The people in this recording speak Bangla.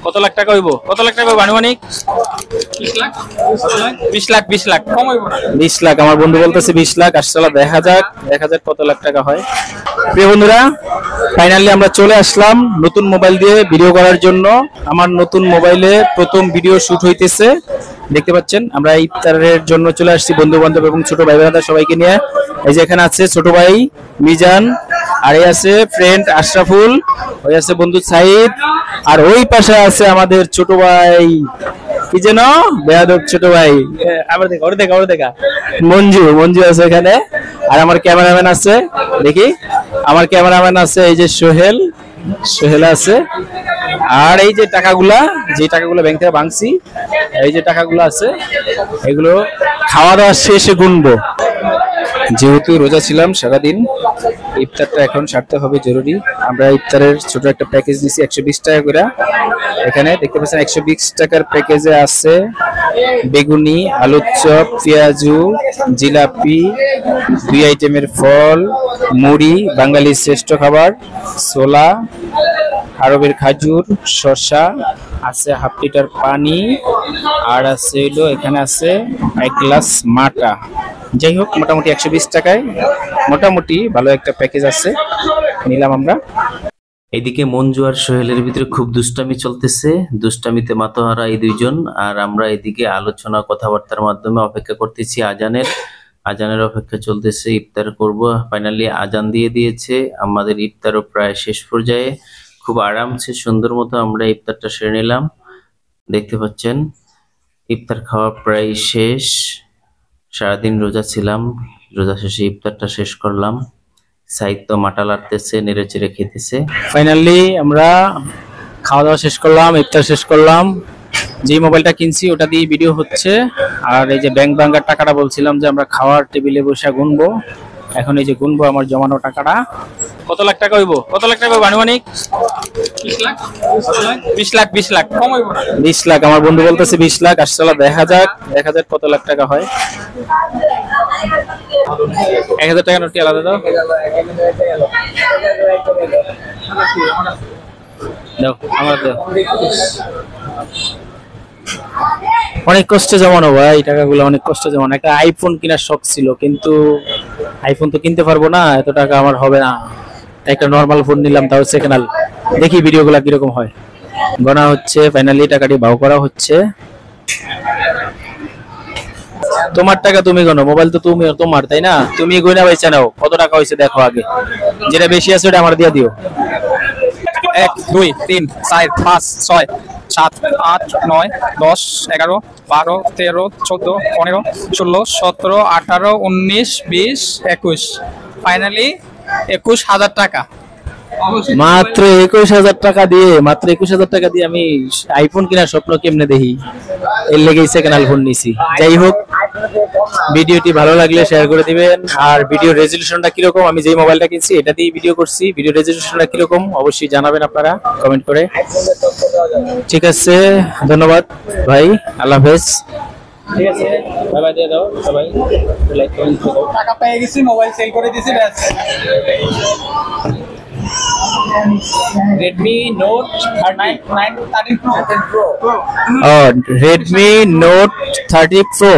কত লাখ টাকা হইব? কত লাখ টাকা হইব আনুমানিক? 20 লাখ 20 লাখ কম হইব না? 20 লাখ। আমার বন্ধু বলতেছে 20 লাখ। আসলে দেখা যাক কত লাখ টাকা হয়। প্রিয় বন্ধুরা, ফাইনালি আমরা চলে আসলাম নতুন মোবাইল দিয়ে ভিডিও করার জন্য। আমার নতুন মোবাইলে প্রথম ভিডিও শুট হইতেছে, দেখতে পাচ্ছেন। আমরা ইফতারের জন্য চলে আসছি বন্ধু বান্ধব এবং ছোট ভাই বোনেরা সবাইকে নিয়ে। এই যে এখানে আছে ছোট ভাই মিজান, আর এই আছে ফ্রেন্ড আশরাফুল, ওই আছে বন্ধু সাইদ, আর ওই পাশে আছে আমাদের ছোট ভাই কি যেন বেয়াদব ছোট ভাই, আবার দেখা ওর দেখা মঞ্জু আছে এখানে। আর আমার ক্যামেরাম্যান আছে, দেখি আমার ক্যামেরাম্যান আছে এই যে সোহেল আছে। আর এই যে টাকাগুলা ব্যাংক থেকে ভাঙছি, এই যে টাকাগুলো আছে, এগুলো খাওয়া দাওয়া শেষে গুনবো। যেহেতু রোজা ছিলাম সারাদিন, ইফতারটা এখন সারতে হবে জরুরি। আমরা ইফতারের ছোট একটা প্যাকেজ নিছি 120 টাকা করে। এখানে দেখতে পাচ্ছেন 120 টাকার প্যাকেজে আছে বেগুনি, আলুর চপ, পেঁয়াজু, জিলাপি, 2 আইটেমের ফল, মুড়ি, বাঙালির শ্রেষ্ঠ খাবার, ছোলা, আরবের খাজুর, শসা আছে, হাফ লিটার পানি, আর আছে হইলো এখানে আছে 1 গ্লাস মাটা। যাই হোক, মোটামুটি 120 টাকায় মোটামুটি ভালো একটা প্যাকেজ আছে, নিলাম আমরা। এদিকে মঞ্জু আর সোহেলের ভিতরে খুব দুষ্টামি চলতেছে, দুষ্টামিতে মাতোহারা এই দুইজন। আর আমরা এদিকে আলোচনা কথাবার্তার মাধ্যমে অপেক্ষা করতেছি আজানের অপেক্ষা চলতেছে। ইফতার করব, ফাইনালি আজান দিয়ে দিয়েছে। আমাদের ইফতারও প্রায় শেষ পর্যায়ে। খুব আরামসে সুন্দর মতো আমরা ইফতারটা সেরে নিলাম। দেখতে পাচ্ছেন ইফতার খাওয়া প্রায় শেষ। সারাদিন রোজা ছিলাম, রোজা শেষে ইফতারটা শেষ করলাম। সাহিত্য মাটা লাড়তেছে, নেড়ে চেড়ে খেতেছে। ফাইনালি আমরা খাওয়া দাওয়া শেষ করলাম, ইফতার শেষ করলাম। যে মোবাইলটা কিনছি ওটা দিয়ে ভিডিও হচ্ছে। আর এই যে ব্যাংক ভাঙার টাকাটা বলছিলাম যে আমরা খাওয়ার টেবিলে বসে গুনবো, এখন এই যে গুনবো আমার জমানো টাকাটা। কত লাখ টাকা হইব? কত লাখ টাকা হইব আনুমানিক? 20 লাখ কম হইব না? 20 লাখ। আমার বন্ধু বলতেছে 20 লাখ। আসলে দেখা যাক কত লাখ টাকা হয়। 1000 টাকা নোটটি আলাদা দাও, আমার দাও। অনেক কষ্টে জমানো ভাই টাকাগুলো, অনেক কষ্টে জমানো। একটা আইফোন কেনার শখ ছিল, কিন্তু আইফোন তো কিনতে পারবো না, এত টাকা আমার হবে না। একটা নর্মাল ফোন নিলাম, তাও সেকেন্ড হ্যান্ড। দেখি ভিডিওগুলো কিরকম হয়। গণা হচ্ছে, ফাইনালি টাকাটি ভাও করা হচ্ছে। তোমার টাকা তুমি গণো, মোবাইল তো তুমি তোমার, তাই না? তুমি গয়না পয়সা নাও, কত টাকা হয়েছে দেখো আগে। যেটা বেশি আছে ওটা আমার দিয়ে দিও। 1 2 3 4 5 6 7 8 9 10 11 12 13 14 15 16 17 18 19 20 21। ফাইনালি 21,000 টাকা। মাত্র 21,000 টাকা দিয়ে আমি আইফোন কেনার স্বপ্ন কেমনে দেখি, এর লেগেই সেকেন্ড হ্যান্ড ফোন নিছি। যাই হোক, ভিডিওটি ভালো লাগলে শেয়ার করে দিবেন। আর ভিডিও রেজলিউশনটা কিরকম, আমি যেই মোবাইলটা কিনছি এটা দিয়ে ভিডিও করছি, ভিডিও রেজলিউশনটা কিরকম অবশ্যই জানাবেন আপনারা কমেন্ট করে। ঠিক আছে, ধন্যবাদ ভাই, আল্লাহ হাফেজ। ঠিক আছে, বাই বাই দিয়ে দাও সবাই, লাইক কমেন্ট করো। টাকা পেয়ে গেছি, মোবাইল সেল করে দিয়েছি, ব্যাস। Redmi Note 13 Pro. Oh, Redmi Note 30 Pro.